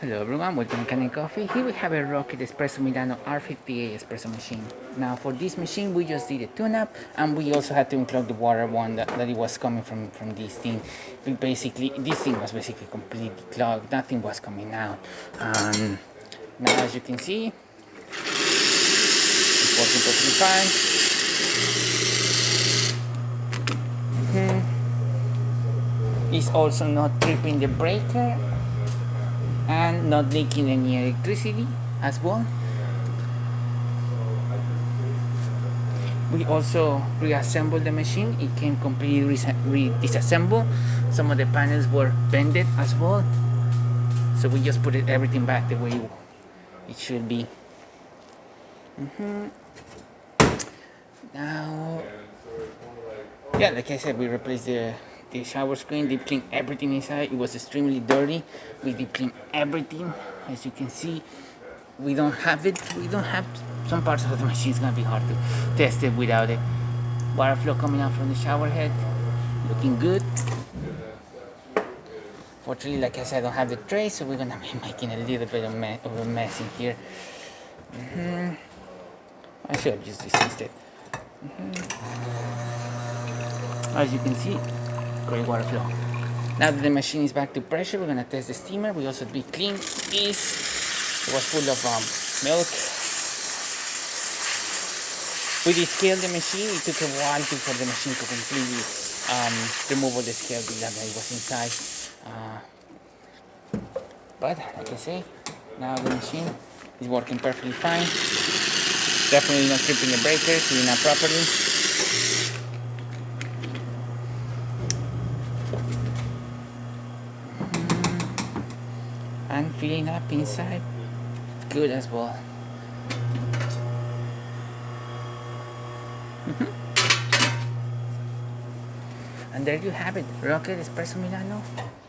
Hello everyone, welcome to Kanen Coffee. Here we have a Rocket Espresso Milano R58 espresso machine. Now for this machine we just did a tune-up and we also had to unclog the water one that it was coming from this thing. This thing was basically completely clogged, nothing was coming out. Now as you can see, it's working perfectly fine. It's also not tripping the breaker and not leaking any electricity as well. We also reassembled the machine. It came completely disassembled. Some of the panels were bended as well, so we just put everything back the way it should be. Now, yeah, like I said, we replaced the shower screen, deep cleaned everything inside. It was extremely dirty. We deep cleaned everything. As you can see, we don't have some parts of the machine. It's gonna be hard to test it without it. Water flow coming out from the shower head, looking good. Fortunately, like I said, I don't have the tray, so we're gonna be making a little bit of a mess in here. I should have used this instead. As you can see, great water flow. Now that the machine is back to pressure, we're gonna test the steamer. We also deep cleaned this. It was full of milk. We descaled the machine. It took a while for the machine to completely remove all the scale that it was inside. But like I say, now the machine is working perfectly fine. Definitely not tripping the breakers, doing that properly. And filling up inside, good as well. And there you have it, Rocket Espresso Milano,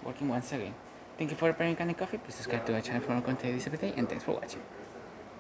working once again. Thank you for preparing Kanen Coffee. Please subscribe to our channel for more content this every day, and thanks for watching.